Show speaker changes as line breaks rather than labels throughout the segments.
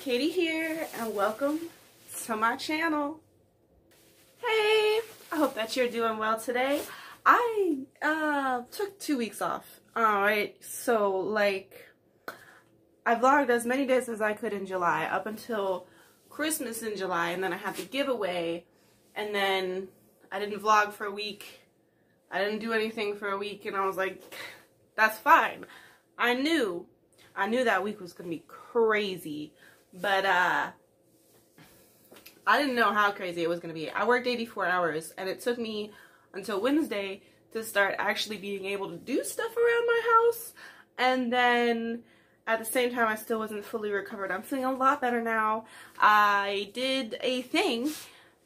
Katie here, and welcome to my channel. Hey, I hope that you're doing well today. I took 2 weeks off. Alright, so like I vlogged as many days as I could in July up until Christmas in July, and then I had the giveaway, and then I didn't vlog for a week. I didn't do anything for a week, and I was like, that's fine. I knew that week was gonna be crazy, but I didn't know how crazy it was gonna be. I worked 84 hours, and it took me until Wednesday to start actually being able to do stuff around my house. And then at the same time, I still wasn't fully recovered. I'm feeling a lot better now. I did a thing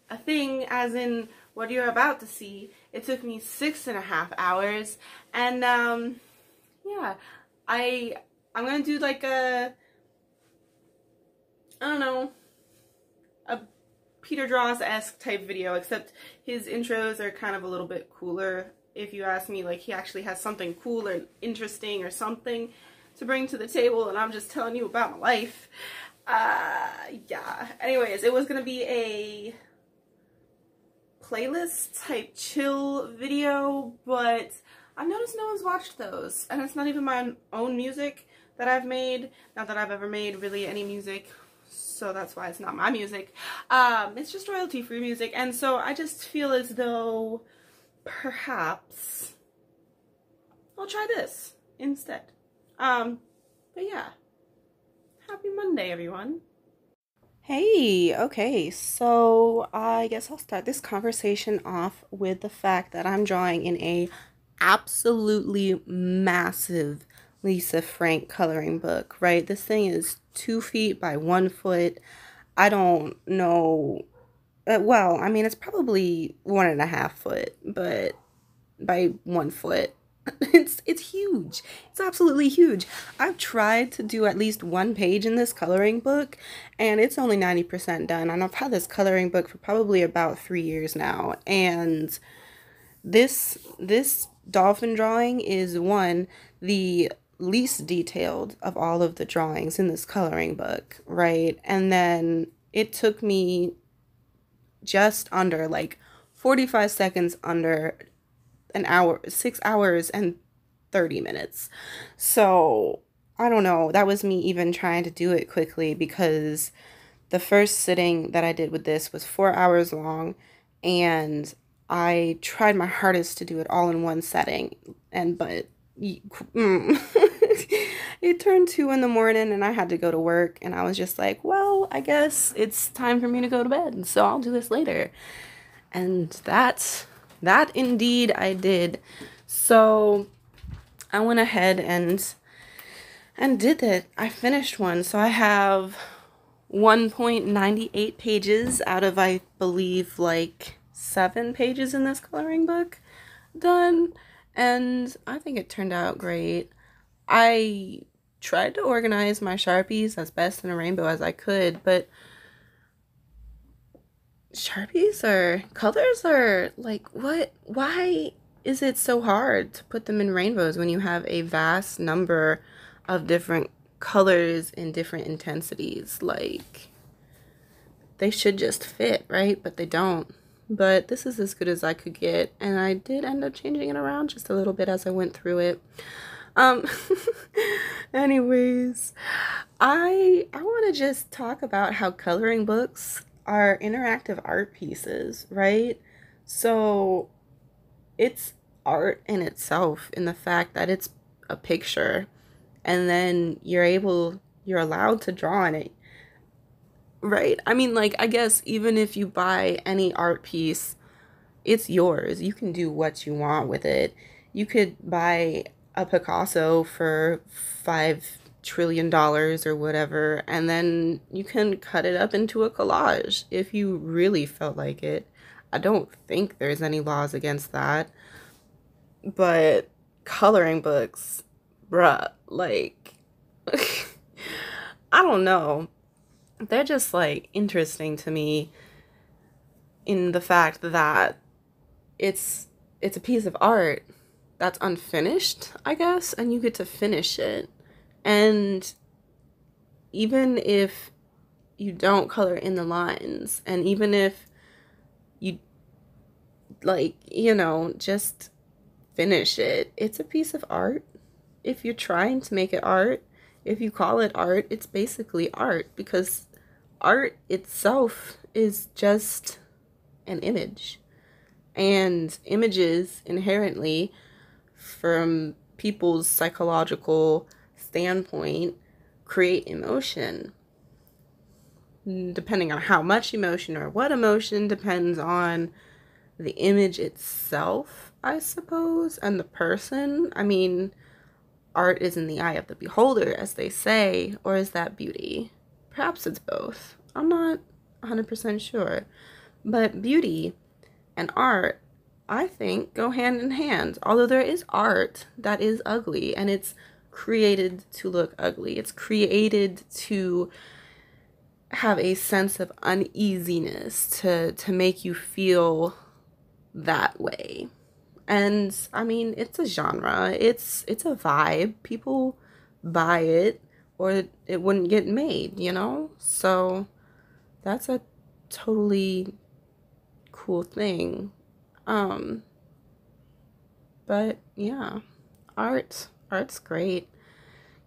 as in what you're about to see. It took me 6.5 hours, and yeah, I'm gonna do like a, I don't know, a Peter Draws-esque type video, except his intros are kind of a little bit cooler. If you ask me, like, he actually has something cool or interesting or something to bring to the table, and I'm just telling you about my life. Yeah. Anyways, it was gonna be a playlist type chill video, but I've noticed no one's watched those, and it's not even my own music that I've made. Not that I've ever made really any music, so that's why it's not my music. It's just royalty-free music, and so I just feel as though perhaps I'll try this instead. But yeah, happy Monday, everyone. Hey, okay, so I guess I'll start this conversation off with the fact that I'm drawing in a absolutely massive Lisa Frank coloring book, right? This thing is 2 feet by 1 foot. I don't know. Well, I mean, it's probably 1.5 foot, but by 1 foot. It's huge. It's absolutely huge. I've tried to do at least 1 page in this coloring book, and it's only 90% done. And I've had this coloring book for probably about 3 years now, and this dolphin drawing is the least detailed of all of the drawings in this coloring book, right? And then it took me just under, like, 45 seconds under an hour, 6 hours and 30 minutes. So I don't know, that was me even trying to do it quickly, because the first sitting that I did with this was 4 hours long, and I tried my hardest to do it all in one setting, but it turned 2 in the morning and I had to go to work, and I was just like, well, I guess it's time for me to go to bed, so I'll do this later. And that indeed I did. So I went ahead and did it. I finished one. So I have 1.98 pages out of, I believe, like 7 pages in this coloring book done, and I think it turned out great. I tried to organize my Sharpies as best in a rainbow as I could, but Sharpies or colors are like, what? Why is it so hard to put them in rainbows when you have a vast number of different colors in different intensities? Like, they should just fit, right? But they don't. But this is as good as I could get, and I did end up changing it around just a little bit as I went through it. Anyways, I want to just talk about how coloring books are interactive art pieces, right? So it's art in itself, in the fact that it's a picture, and then you're allowed to draw on it, right? I mean, like, I guess even if you buy any art piece, it's yours. You can do what you want with it. You could buy a Picasso for $5 trillion or whatever, and then you can cut it up into a collage if you really felt like it. I don't think there's any laws against that. But coloring books, bruh, like, I don't know. They're just, like, interesting to me in the fact that it's a piece of art that's unfinished, I guess, and you get to finish it. And even if you don't color in the lines. And even if you, like, you know, just finish it, it's a piece of art. If you're trying to make it art, if you call it art, it's basically art, because art itself is just an image. And images inherently, from people's psychological standpoint, create emotion. Depending on how much emotion or what emotion depends on the image itself, I suppose, and the person. I mean, art is in the eye of the beholder, as they say, or is that beauty? Perhaps it's both. I'm not 100% sure. But beauty and art, I think, go hand in hand. Although there is art that is ugly, and it's created to look ugly. It's created to have a sense of uneasiness, to make you feel that way. And I mean, it's a genre. It's a vibe. People buy it, or it wouldn't get made, you know? So that's a totally cool thing. But yeah, art's great.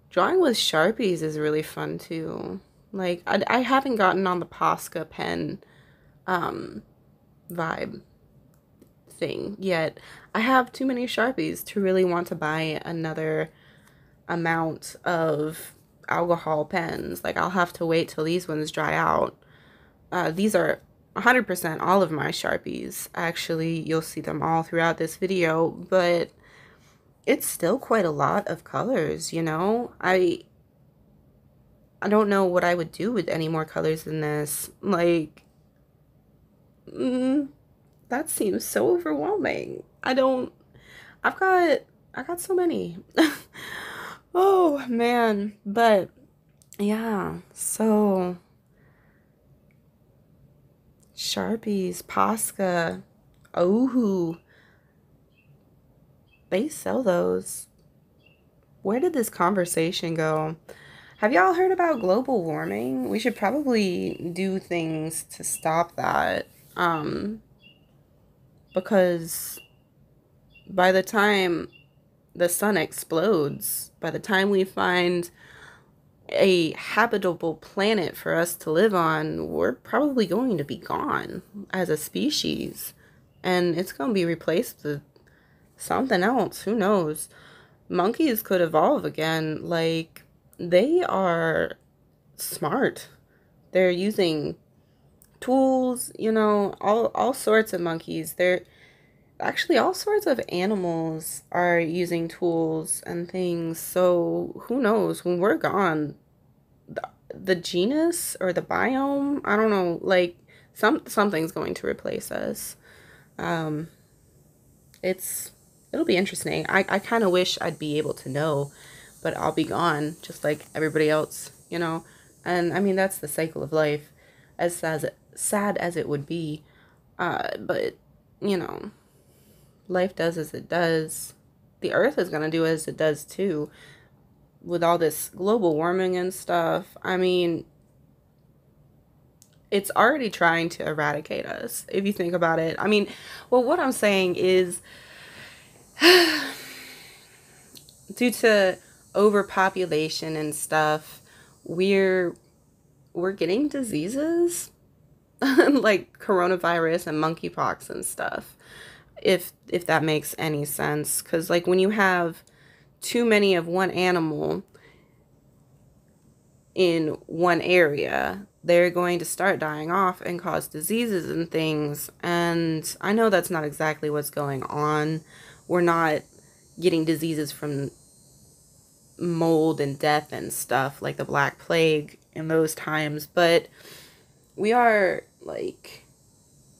Drawing with Sharpies is really fun too. Like, I haven't gotten on the Posca pen vibe thing yet. I have too many Sharpies to really want to buy another amount of alcohol pens. Like, I'll have to wait till these ones dry out. These are 100% all of my Sharpies. Actually, you'll see them all throughout this video, but it's still quite a lot of colors, you know? I don't know what I would do with any more colors than this. Like, that seems so overwhelming. I've got so many. Oh, man. But, yeah, so Sharpies, Posca, Ohu, they sell those. Where did this conversation go? Have y'all heard about global warming? We should probably do things to stop that. Because by the time the sun explodes, by the time we find a habitable planet for us to live on, we're probably going to be gone as a species. And it's going to be replaced with something else. Who knows? Monkeys could evolve again. Like, they are smart. They're using tools, you know, all sorts of monkeys. They're actually, all sorts of animals are using tools and things. So who knows, when we're gone, the genus or the biome, I don't know, like something's going to replace us. It'll be interesting. I kind of wish I'd be able to know, but I'll be gone just like everybody else, you know. And I mean, that's the cycle of life, as sad as it would be. But you know, life does as it does. The earth is gonna do as it does too, with all this global warming and stuff. I mean, it's already trying to eradicate us, if you think about it. I mean, well, what I'm saying is, due to overpopulation and stuff, we're getting diseases like coronavirus and monkeypox and stuff, if that makes any sense. Because like, when you have too many of one animal in one area, they're going to start dying off and cause diseases and things. And I know that's not exactly what's going on. We're not getting diseases from mold and death and stuff like the Black Plague in those times, but we are like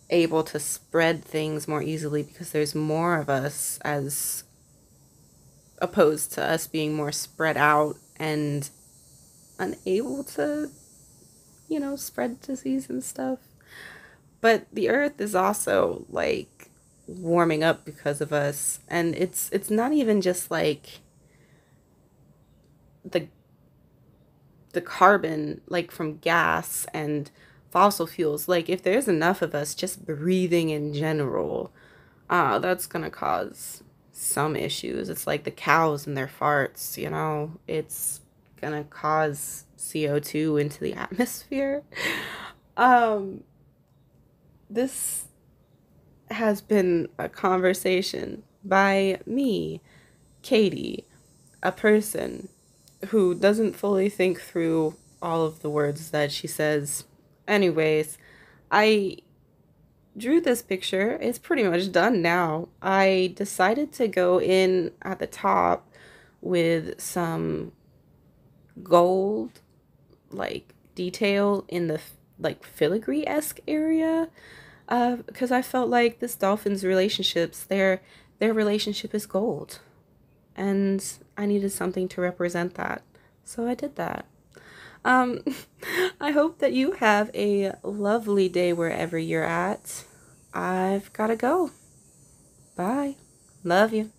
able to spread things more easily because there's more of us, as opposed to us being more spread out and unable to, you know, spread disease and stuff. But the earth is also like warming up because of us, and it's not even just like the the carbon, like from gas and fossil fuels. Like if there's enough of us just breathing in general, that's gonna cause some issues. It's like the cows and their farts, you know, it's gonna cause CO2 into the atmosphere. This has been a conversation by me, Katie, a person who doesn't fully think through all of the words that she says. Anyways, I drew this picture. It's pretty much done now. I decided to go in at the top with some gold like detail in the like filigree-esque area, because I felt like this dolphin's relationships, their relationship is gold, and I needed something to represent that, so I did that. um I hope that you have a lovely day wherever you're at. I've gotta go. Bye. Love you.